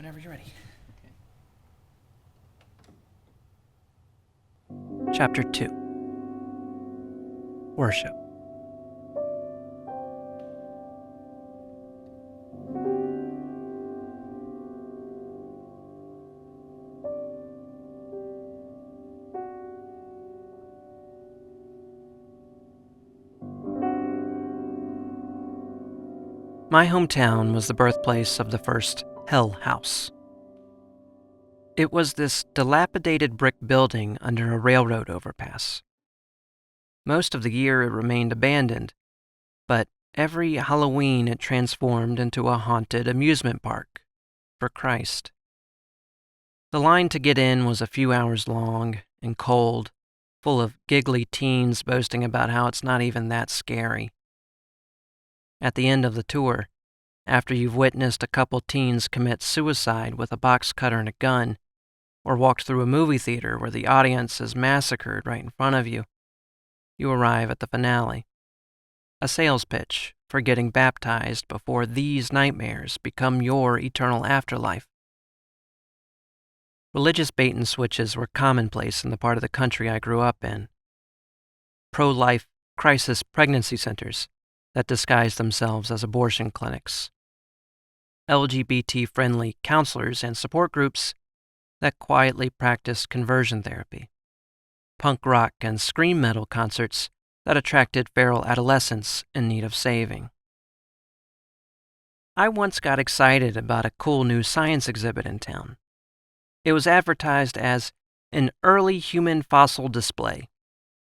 Whenever you're ready. Chapter 2. Worship. My hometown was the birthplace of the first Hell House. It was this dilapidated brick building under a railroad overpass. Most of the year it remained abandoned, but every Halloween it transformed into a haunted amusement park for Christ. The line to get in was a few hours long and cold, full of giggly teens boasting about how it's not even that scary. At the end of the tour, after you've witnessed a couple teens commit suicide with a box cutter and a gun, or walked through a movie theater where the audience is massacred right in front of you, you arrive at the finale. A sales pitch for getting baptized before these nightmares become your eternal afterlife. Religious bait and switches were commonplace in the part of the country I grew up in. Pro-life crisis pregnancy centers that disguised themselves as abortion clinics. LGBT-friendly counselors and support groups that quietly practiced conversion therapy. Punk rock and scream metal concerts that attracted feral adolescents in need of saving. I once got excited about a cool new science exhibit in town. It was advertised as an early human fossil display,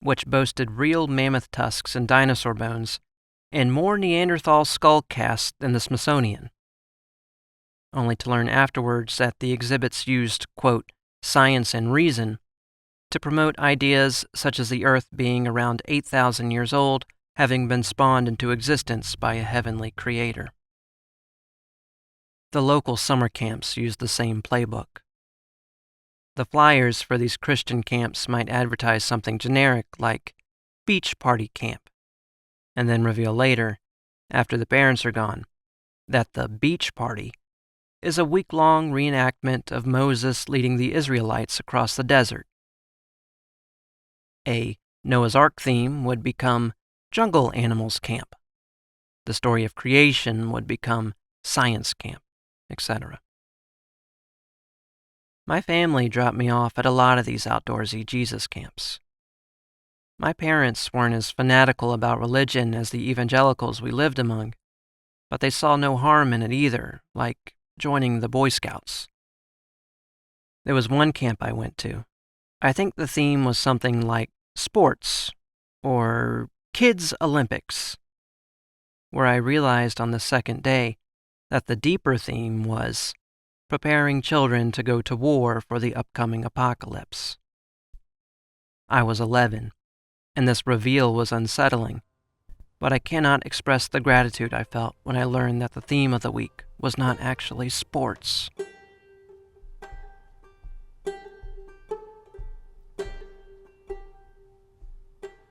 which boasted real mammoth tusks and dinosaur bones and more Neanderthal skull casts than the Smithsonian. Only to learn afterwards that the exhibits used, quote, science and reason to promote ideas such as the Earth being around 8,000 years old, having been spawned into existence by a heavenly creator. The local summer camps used the same playbook. The flyers for these Christian camps might advertise something generic like beach party camp, and then reveal later, after the parents are gone, that the beach party is a week-long reenactment of Moses leading the Israelites across the desert. A Noah's Ark theme would become Jungle Animals Camp. The story of creation would become Science Camp, etc. My family dropped me off at a lot of these outdoorsy Jesus camps. My parents weren't as fanatical about religion as the evangelicals we lived among, but they saw no harm in it either, like joining the Boy Scouts. There was one camp I went to. I think the theme was something like sports or Kids Olympics, where I realized on the second day that the deeper theme was preparing children to go to war for the upcoming apocalypse. I was 11, and this reveal was unsettling, but I cannot express the gratitude I felt when I learned that the theme of the week was not actually sports.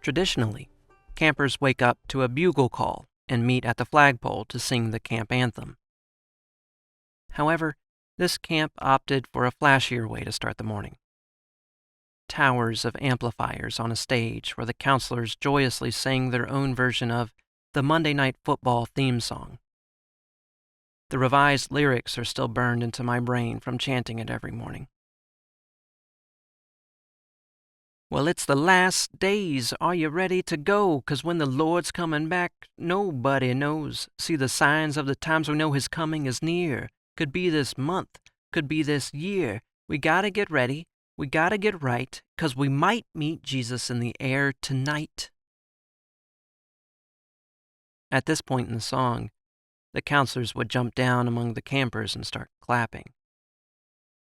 Traditionally, campers wake up to a bugle call and meet at the flagpole to sing the camp anthem. However, this camp opted for a flashier way to start the morning. Towers of amplifiers on a stage where the counselors joyously sang their own version of the Monday Night Football theme song. The revised lyrics are still burned into my brain from chanting it every morning. Well, it's the last days. Are you ready to go? 'Cause when the Lord's coming back, nobody knows. See the signs of the times, we know his coming is near. Could be this month, could be this year. We gotta get ready, we gotta get right, 'cause we might meet Jesus in the air tonight. At this point in the song, the counselors would jump down among the campers and start clapping.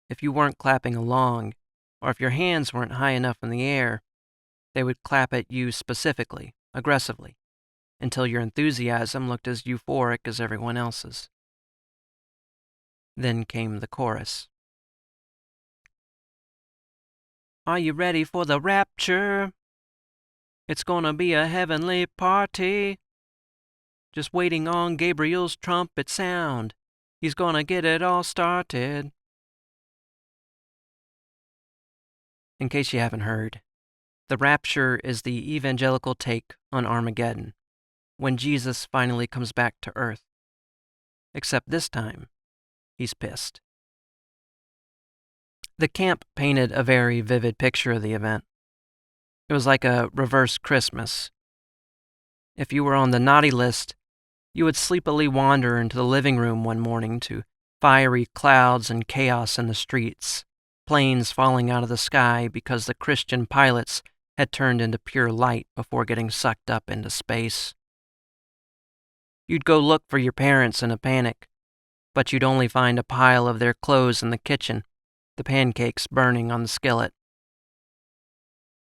If you weren't clapping along, or if your hands weren't high enough in the air, they would clap at you specifically, aggressively, until your enthusiasm looked as euphoric as everyone else's. Then came the chorus. Are you ready for the rapture? It's gonna be a heavenly party. Just waiting on Gabriel's trumpet sound. He's gonna get it all started. In case you haven't heard, the rapture is the evangelical take on Armageddon, when Jesus finally comes back to earth. Except this time, he's pissed. The camp painted a very vivid picture of the event. It was like a reverse Christmas. If you were on the naughty list, you would sleepily wander into the living room one morning to fiery clouds and chaos in the streets, planes falling out of the sky because the Christian pilots had turned into pure light before getting sucked up into space. You'd go look for your parents in a panic, but you'd only find a pile of their clothes in the kitchen, the pancakes burning on the skillet.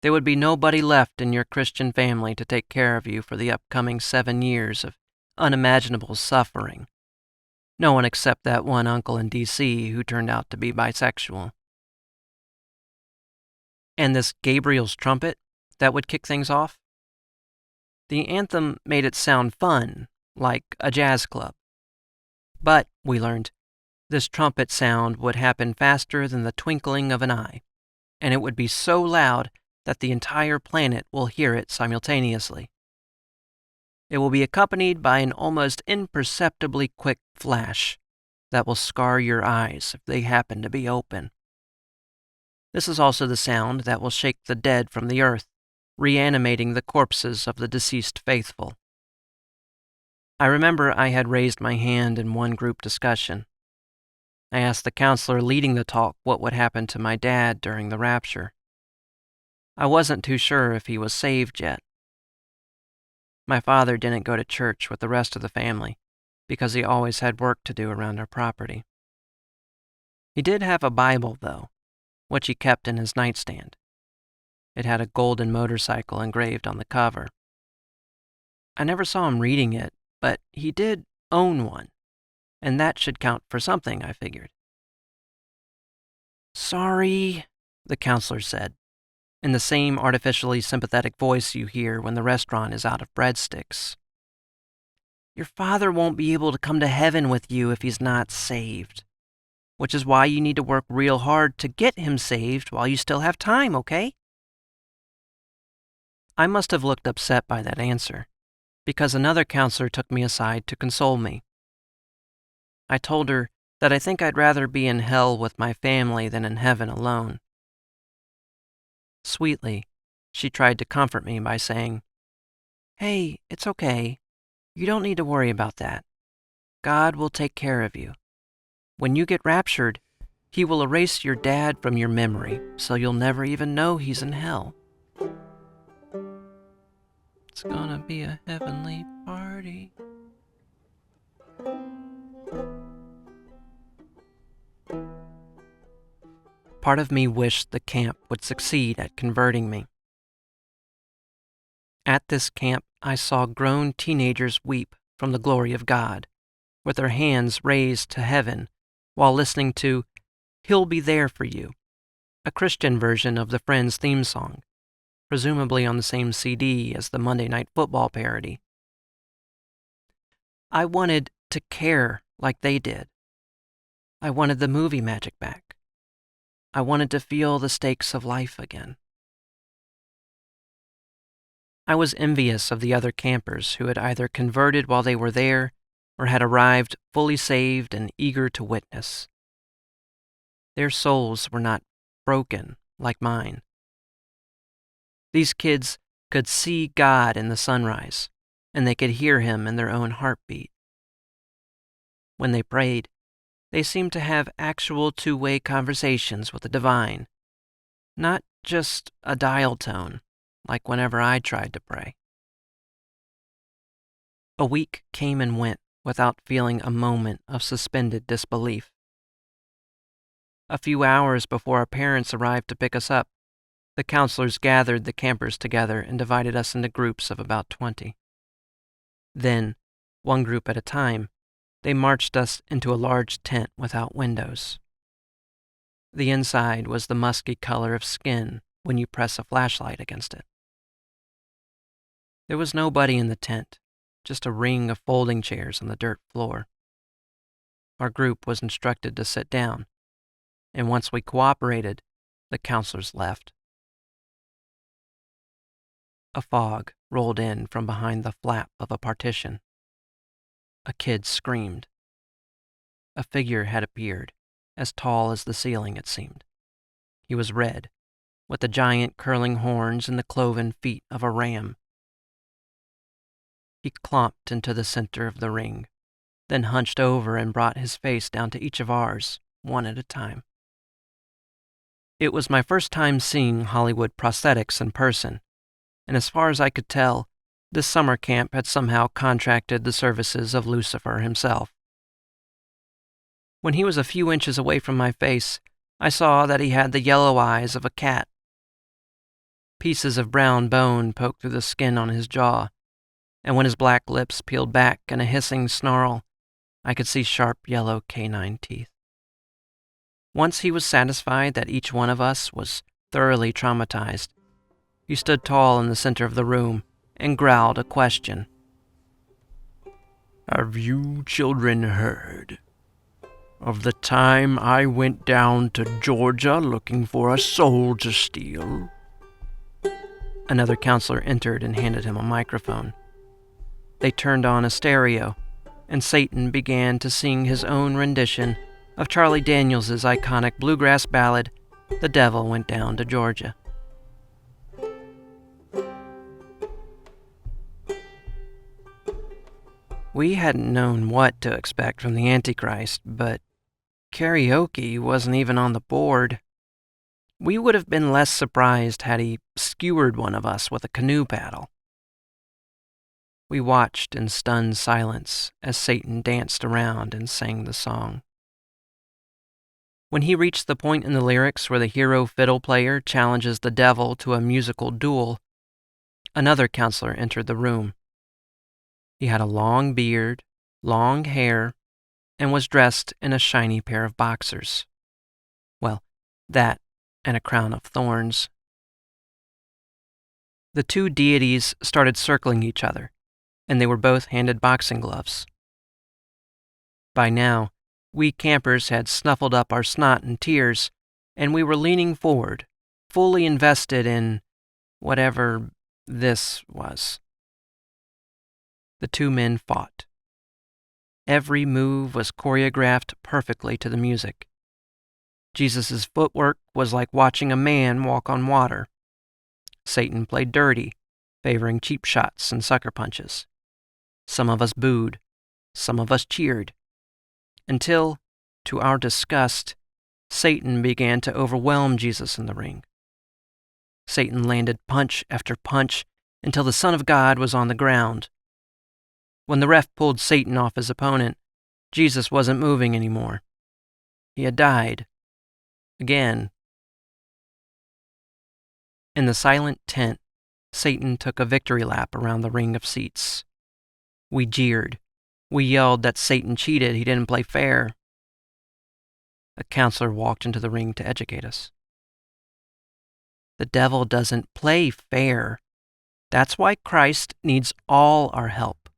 There would be nobody left in your Christian family to take care of you for the upcoming 7 years of unimaginable suffering. No one except that one uncle in D.C. who turned out to be bisexual. And this Gabriel's trumpet that would kick things off? The anthem made it sound fun, like a jazz club. But, we learned, this trumpet sound would happen faster than the twinkling of an eye, and it would be so loud that the entire planet will hear it simultaneously. It will be accompanied by an almost imperceptibly quick flash that will scar your eyes if they happen to be open. This is also the sound that will shake the dead from the earth, reanimating the corpses of the deceased faithful. I remember I had raised my hand in one group discussion. I asked the counselor leading the talk what would happen to my dad during the rapture. I wasn't too sure if he was saved yet. My father didn't go to church with the rest of the family because he always had work to do around our property. He did have a Bible, though, which he kept in his nightstand. It had a golden motorcycle engraved on the cover. I never saw him reading it, but he did own one, and that should count for something, I figured. "Sorry," the counselor said, in the same artificially sympathetic voice you hear when the restaurant is out of breadsticks. "Your father won't be able to come to heaven with you if he's not saved, which is why you need to work real hard to get him saved while you still have time, okay?" I must have looked upset by that answer, because another counselor took me aside to console me. I told her that I think I'd rather be in hell with my family than in heaven alone. Sweetly, she tried to comfort me by saying, "Hey, it's okay. You don't need to worry about that. God will take care of you. When you get raptured, he will erase your dad from your memory, so you'll never even know he's in hell. It's gonna be a heavenly party." Part of me wished the camp would succeed at converting me. At this camp, I saw grown teenagers weep from the glory of God, with their hands raised to heaven while listening to "He'll Be There for You," a Christian version of the Friends theme song, presumably on the same CD as the Monday Night Football parody. I wanted to care like they did. I wanted the movie magic back. I wanted to feel the stakes of life again. I was envious of the other campers who had either converted while they were there or had arrived fully saved and eager to witness. Their souls were not broken like mine. These kids could see God in the sunrise, and they could hear him in their own heartbeat. When they prayed, they seemed to have actual two-way conversations with the divine, not just a dial tone, like whenever I tried to pray. A week came and went without feeling a moment of suspended disbelief. A few hours before our parents arrived to pick us up, the counselors gathered the campers together and divided us into groups of about 20. Then, one group at a time, they marched us into a large tent without windows. The inside was the musky color of skin when you press a flashlight against it. There was nobody in the tent, just a ring of folding chairs on the dirt floor. Our group was instructed to sit down, and once we cooperated, the counselors left. A fog rolled in from behind the flap of a partition. A kid screamed. A figure had appeared, as tall as the ceiling it seemed. He was red, with the giant curling horns and the cloven feet of a ram. He clomped into the center of the ring, then hunched over and brought his face down to each of ours, one at a time. It was my first time seeing Hollywood prosthetics in person, and as far as I could tell, this summer camp had somehow contracted the services of Lucifer himself. When he was a few inches away from my face, I saw that he had the yellow eyes of a cat. Pieces of brown bone poked through the skin on his jaw, and when his black lips peeled back in a hissing snarl, I could see sharp yellow canine teeth. Once he was satisfied that each one of us was thoroughly traumatized, he stood tall in the center of the room and growled a question. "Have you children heard of the time I went down to Georgia looking for a soul to steal?" Another counselor entered and handed him a microphone. They turned on a stereo, and Satan began to sing his own rendition of Charlie Daniels' iconic bluegrass ballad, "The Devil Went Down to Georgia." We hadn't known what to expect from the Antichrist, but karaoke wasn't even on the board. We would have been less surprised had he skewered one of us with a canoe paddle. We watched in stunned silence as Satan danced around and sang the song. When he reached the point in the lyrics where the hero fiddle player challenges the devil to a musical duel, another counselor entered the room. He had a long beard, long hair, and was dressed in a shiny pair of boxers. Well, that and a crown of thorns. The two deities started circling each other, and they were both handed boxing gloves. By now, we campers had snuffled up our snot and tears, and we were leaning forward, fully invested in whatever this was. The two men fought. Every move was choreographed perfectly to the music. Jesus' footwork was like watching a man walk on water. Satan played dirty, favoring cheap shots and sucker punches. Some of us booed, some of us cheered, until, to our disgust, Satan began to overwhelm Jesus in the ring. Satan landed punch after punch until the Son of God was on the ground. When the ref pulled Satan off his opponent, Jesus wasn't moving anymore. He had died. Again. In the silent tent, Satan took a victory lap around the ring of seats. We jeered. We yelled that Satan cheated, he didn't play fair. A counselor walked into the ring to educate us. The devil doesn't play fair. That's why Christ needs all our help.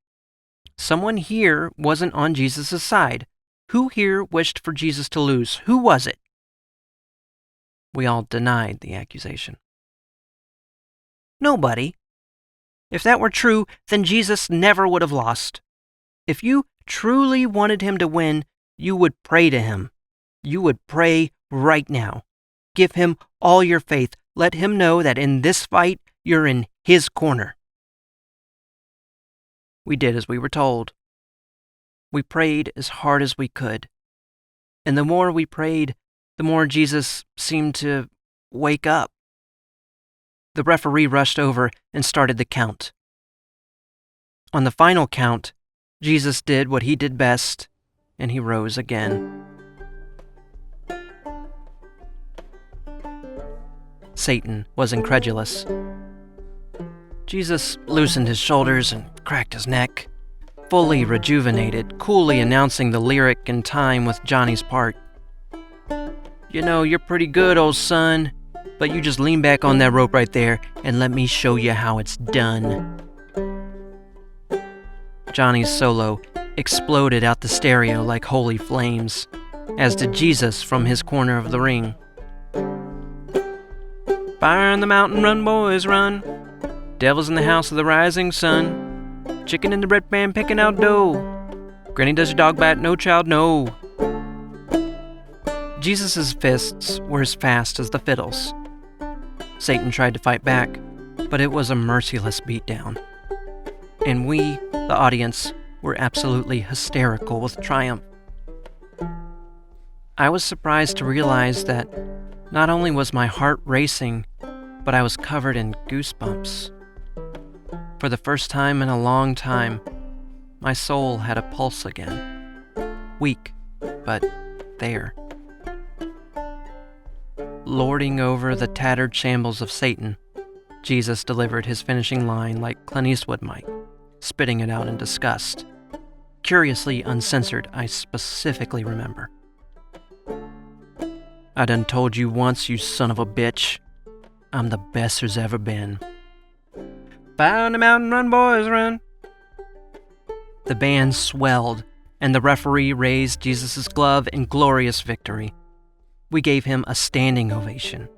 Someone here wasn't on Jesus' side. Who here wished for Jesus to lose? Who was it? We all denied the accusation. Nobody. If that were true, then Jesus never would have lost. If you truly wanted him to win, you would pray to him. You would pray right now. Give him all your faith. Let him know that in this fight, you're in his corner. We did as we were told. We prayed as hard as we could. And the more we prayed, the more Jesus seemed to wake up. The referee rushed over and started the count. On the final count, Jesus did what he did best, and he rose again. Satan was incredulous. Jesus loosened his shoulders and cracked his neck, fully rejuvenated, coolly announcing the lyric in time with Johnny's part. You know, you're pretty good, old son, but you just lean back on that rope right there and let me show you how it's done. Johnny's solo exploded out the stereo like holy flames, as did Jesus from his corner of the ring. Fire on the mountain, run boys, run. Devil's in the house of the rising sun. Chicken in the bread pan picking out dough. Granny, does your dog bite? No, child, no. Jesus' fists were as fast as the fiddles. Satan tried to fight back, but it was a merciless beatdown. And we, the audience, were absolutely hysterical with triumph. I was surprised to realize that not only was my heart racing, but I was covered in goosebumps. For the first time in a long time, my soul had a pulse again. Weak, but there. Lording over the tattered shambles of Satan, Jesus delivered his finishing line like Clint Eastwood might, spitting it out in disgust. Curiously uncensored, I specifically remember. I done told you once, you son of a bitch. I'm the best there's ever been. Fire on the mountain, run boys, run. The band swelled, and the referee raised Jesus' glove in glorious victory. We gave him a standing ovation.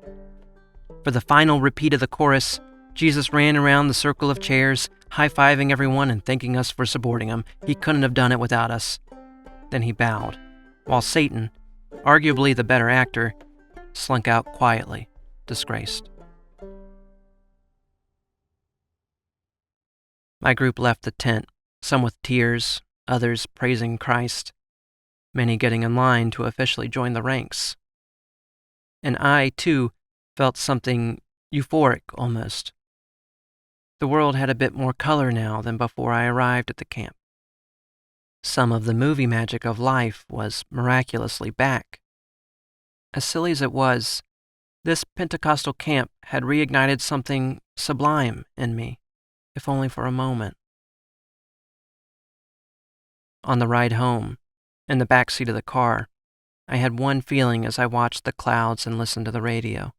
For the final repeat of the chorus, Jesus ran around the circle of chairs, high-fiving everyone and thanking us for supporting him. He couldn't have done it without us. Then he bowed, while Satan, arguably the better actor, slunk out quietly, disgraced. My group left the tent, some with tears, others praising Christ, many getting in line to officially join the ranks. And I, too, felt something euphoric almost. The world had a bit more color now than before I arrived at the camp. Some of the movie magic of life was miraculously back. As silly as it was, this Pentecostal camp had reignited something sublime in me, if only for a moment. On the ride home, in the back seat of the car, I had one feeling as I watched the clouds and listened to the radio,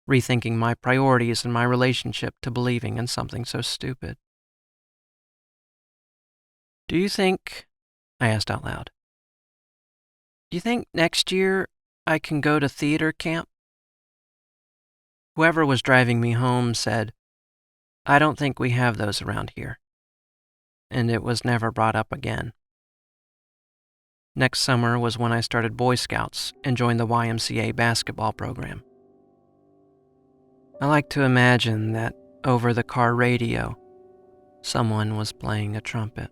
rethinking my priorities and my relationship to believing in something so stupid. Do you think, I asked out loud, do you think next year I can go to theater camp? Whoever was driving me home said, I don't think we have those around here. And it was never brought up again. Next summer was when I started Boy Scouts and joined the YMCA basketball program. I like to imagine that over the car radio, someone was playing a trumpet.